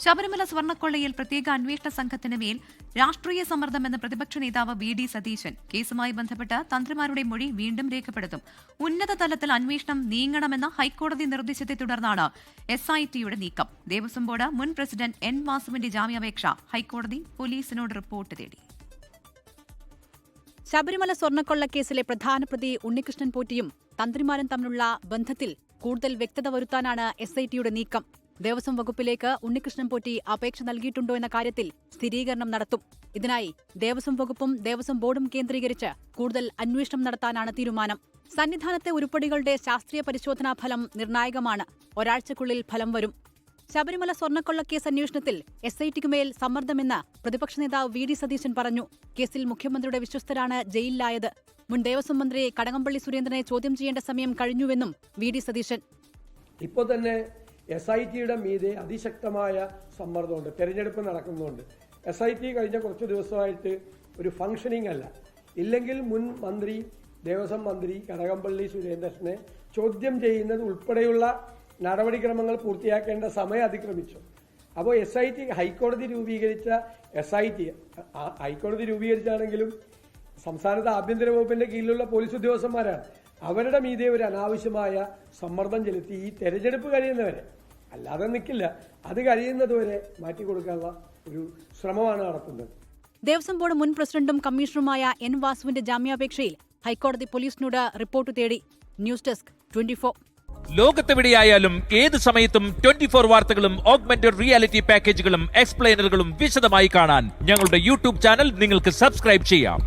ശബരിമല സ്വർണ്ണക്കൊള്ളയിൽ പ്രത്യേക അന്വേഷണ സംഘത്തിന് മേൽ രാഷ്ട്രീയ സമ്മർദ്ദമെന്ന് പ്രതിപക്ഷ നേതാവ് വി.ഡി. സതീശൻ. കേസുമായി ബന്ധപ്പെട്ട് തന്ത്രിമാരുടെ മൊഴി വീണ്ടും രേഖപ്പെടുത്തും. ഉന്നത തലത്തിൽ അന്വേഷണം നീങ്ങണമെന്ന ഹൈക്കോടതി നിർദ്ദേശത്തെ തുടർന്നാണ് SITയുടെ നീക്കം. ദേവസ്വം ബോർഡ് മുൻ പ്രസിഡന്റ് N. വാസുവിന്റെ ജാമ്യാപേക്ഷ ഹൈക്കോടതി പോലീസിനോട് റിപ്പോർട്ട് തേടി. ശബരിമല സ്വർണ്ണക്കൊള്ളക്കേസിലെ പ്രധാന പ്രതി ഉണ്ണികൃഷ്ണൻ പോറ്റിയും തന്ത്രിമാരും തമ്മിലുള്ള ബന്ധത്തിൽ കൂടുതൽ വ്യക്തത വരുത്താനാണ് SITയുടെ നീക്കം. ദേവസ്വം വകുപ്പിലേക്ക് ഉണ്ണികൃഷ്ണൻ പോറ്റി അപേക്ഷ നൽകിയിട്ടുണ്ടോ എന്ന കാര്യത്തിൽ സ്ഥിരീകരണം നടത്തും. ഇതിനായി ദേവസ്വം വകുപ്പും ദേവസ്വം ബോർഡും കേന്ദ്രീകരിച്ച് കൂടുതൽ അന്വേഷണം നടത്താനാണ് തീരുമാനം. സന്നിധാനത്തെ ഉരുപ്പടികളുടെ ശാസ്ത്രീയ പരിശോധനാ ഫലം നിർണായകമാണ്. ഒരാഴ്ചക്കുള്ളിൽ ഫലം വരും. ശബരിമല സ്വർണ്ണക്കൊള്ളക്കേസ് അന്വേഷണത്തിൽ SITക്കുമേൽ സമ്മർദ്ദമെന്ന് പ്രതിപക്ഷ നേതാവ് വി.ഡി. സതീശൻ പറഞ്ഞു. കേസിൽ മുഖ്യമന്ത്രിയുടെ വിശ്വസ്തരാണ് ജയിലിലായത്. മുൻ ദേവസ്വം മന്ത്രി കടകംപള്ളി സുരേന്ദ്രനെ ചോദ്യം ചെയ്യേണ്ട സമയം കഴിഞ്ഞുവെന്നും വി.ഡി. സതീശൻ. ഇപ്പോൾ തന്നെ SITയുടെ മീതെ അതിശക്തമായ സമ്മർദ്ദമുണ്ട്. തെരഞ്ഞെടുപ്പ് നടക്കുന്നുണ്ട്. SIT കഴിഞ്ഞ കുറച്ച് ദിവസമായിട്ട് ഒരു ഫംഗ്ഷനിങ് അല്ല. ഇല്ലെങ്കിൽ മുൻ മന്ത്രി, ദേവസ്വം മന്ത്രി കടകംപള്ളി സുരേന്ദ്രനെ ചോദ്യം ചെയ്യുന്നത് ഉൾപ്പെടെയുള്ള നടപടിക്രമങ്ങൾ പൂർത്തിയാക്കേണ്ട സമയം അതിക്രമിച്ചു. അപ്പോൾ SIT ഹൈക്കോടതി രൂപീകരിച്ച SIT ഹൈക്കോടതി രൂപീകരിച്ചാണെങ്കിലും സംസ്ഥാനത്തെ ആഭ്യന്തര വകുപ്പിന്റെ കീഴിലുള്ള പോലീസ് ഉദ്യോഗസ്ഥന്മാരാണ്. അവരുടെ മീതെ ഒരു അനാവശ്യമായ സമ്മർദ്ദം ചെലുത്തി ഈ തെരഞ്ഞെടുപ്പ് കഴിയുന്നവരെ, അല്ലാതെ നിൽക്കില്ല, അത് കഴിയുന്നതുവരെ മാറ്റിക്കൊടുക്കാനുള്ള ഒരു ശ്രമമാണ് നടത്തുന്നത്. ദേവസ്വം ബോർഡ് മുൻ പ്രസിഡന്റും കമ്മീഷണറുമായ N. വാസുവിന്റെ ജാമ്യാപേക്ഷയിൽ ഹൈക്കോടതി പോലീസിനോട് റിപ്പോർട്ട് തേടി. News desk 24. ലോകത്തെവിടെയായാലും ഏത് സമയത്തും 24 വാർത്തകളും ഓഗ്മെന്റഡ് റിയാലിറ്റി പാക്കേജുകളും എക്സ്പ്ലെയിനറുകളും വിശദമായി കാണാൻ ഞങ്ങളുടെ YouTube ചാനൽ നിങ്ങൾക്ക് സബ്സ്ക്രൈബ് ചെയ്യാം.